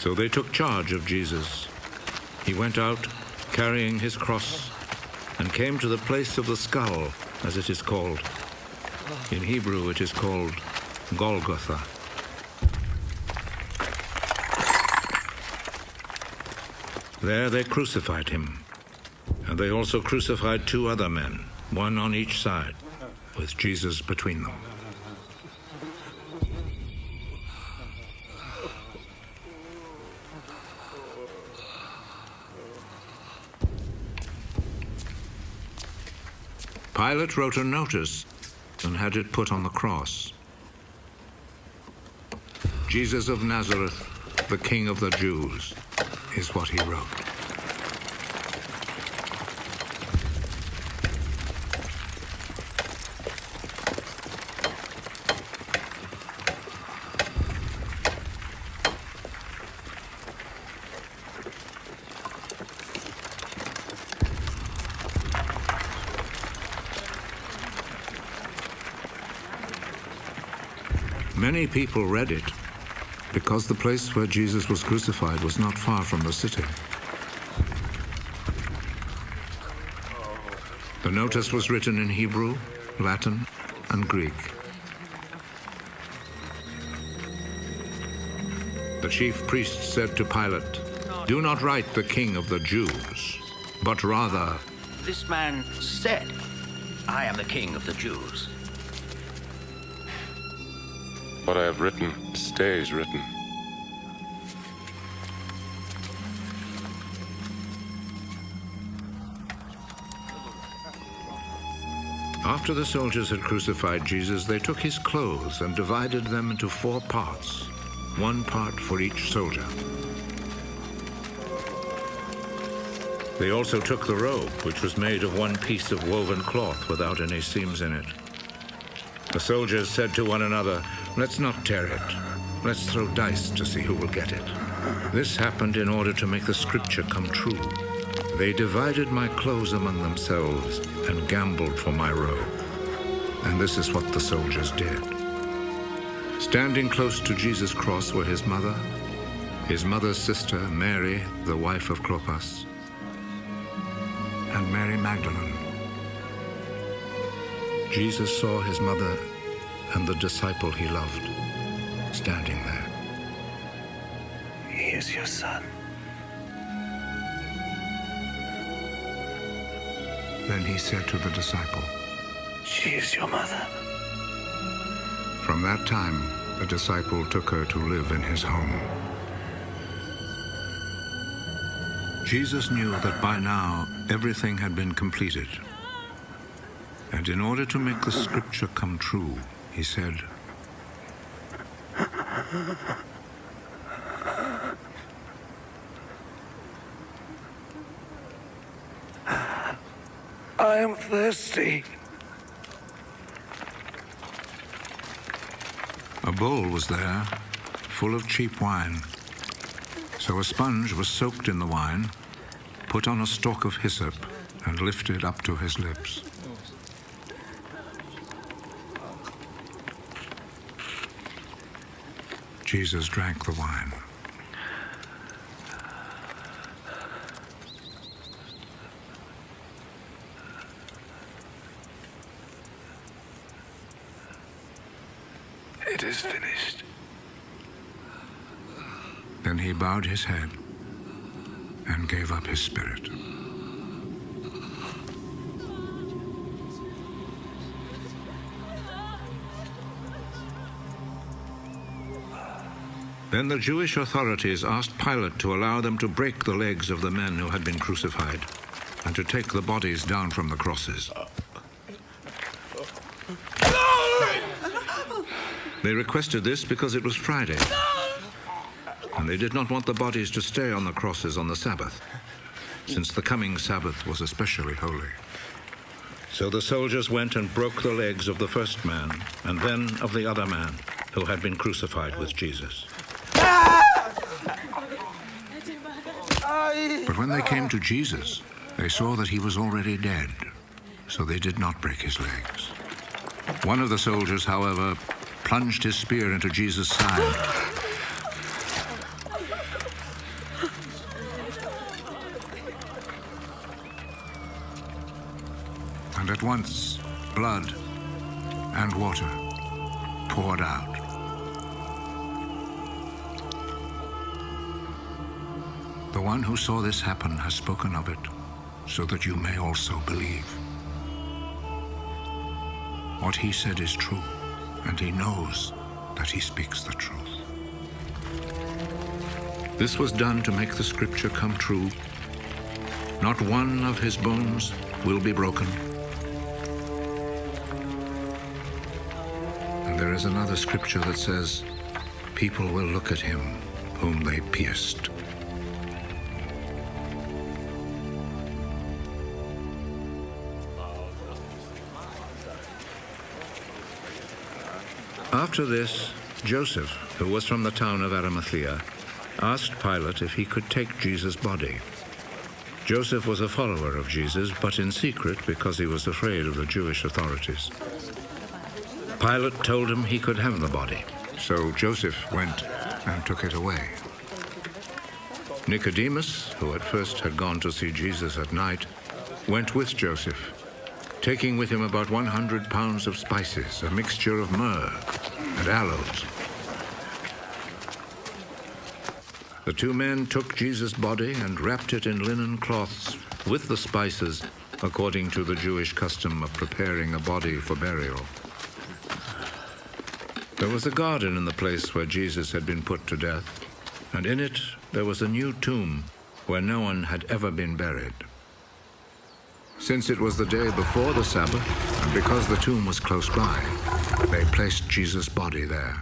So they took charge of Jesus. He went out, carrying his cross, and came to the place of the skull, as it is called. In Hebrew, it is called Golgotha. There they crucified him, and they also crucified 2 other men, one on each side, with Jesus between them. Pilate wrote a notice and had it put on the cross. Jesus of Nazareth, the King of the Jews, is what he wrote. Many people read it because the place where Jesus was crucified was not far from the city. The notice was written in Hebrew, Latin, and Greek. The chief priest said to Pilate, "Do not write the King of the Jews, but rather..." This man said, "I am the King of the Jews." What I have written stays written. After the soldiers had crucified Jesus, they took his clothes and divided them into 4 parts, 1 part for each soldier. They also took the robe, which was made of 1 piece of woven cloth without any seams in it. The soldiers said to one another, "Let's not tear it. Let's throw dice to see who will get it." This happened in order to make the scripture come true. They divided my clothes among themselves and gambled for my robe. And this is what the soldiers did. Standing close to Jesus' cross were his mother's sister, Mary, the wife of Clopas, and Mary Magdalene. Jesus saw his mother and the disciple he loved standing there. "He is your son." Then he said to the disciple, "She is your mother." From that time, the disciple took her to live in his home. Jesus knew that by now everything had been completed. And in order to make the scripture come true, he said, "I am thirsty." A bowl was there, full of cheap wine. So a sponge was soaked in the wine, put on a stalk of hyssop, and lifted up to his lips. Jesus drank the wine. "It is finished." Then he bowed his head and gave up his spirit. Then the Jewish authorities asked Pilate to allow them to break the legs of the men who had been crucified and to take the bodies down from the crosses. They requested this because it was Friday, and they did not want the bodies to stay on the crosses on the Sabbath, since the coming Sabbath was especially holy. So the soldiers went and broke the legs of the first man, and then of the other man who had been crucified with Jesus. But when they came to Jesus, they saw that he was already dead, so they did not break his legs. One of the soldiers, however, plunged his spear into Jesus' side once blood and water poured out. The one who saw this happen has spoken of it, so that you may also believe. What he said is true, and he knows that he speaks the truth. This was done to make the scripture come true. Not one of his bones will be broken. And there is another scripture that says, people will look at him whom they pierced. After this, Joseph, who was from the town of Arimathea, asked Pilate if he could take Jesus' body. Joseph was a follower of Jesus, but in secret because he was afraid of the Jewish authorities. Pilate told him he could have the body, so Joseph went and took it away. Nicodemus, who at first had gone to see Jesus at night, went with Joseph, taking with him about 100 pounds of spices, a mixture of myrrh and aloes. The two men took Jesus' body and wrapped it in linen cloths with the spices, according to the Jewish custom of preparing a body for burial. There was a garden in the place where Jesus had been put to death, and in it there was a new tomb where no one had ever been buried. Since it was the day before the Sabbath, and because the tomb was close by, they placed Jesus' body there.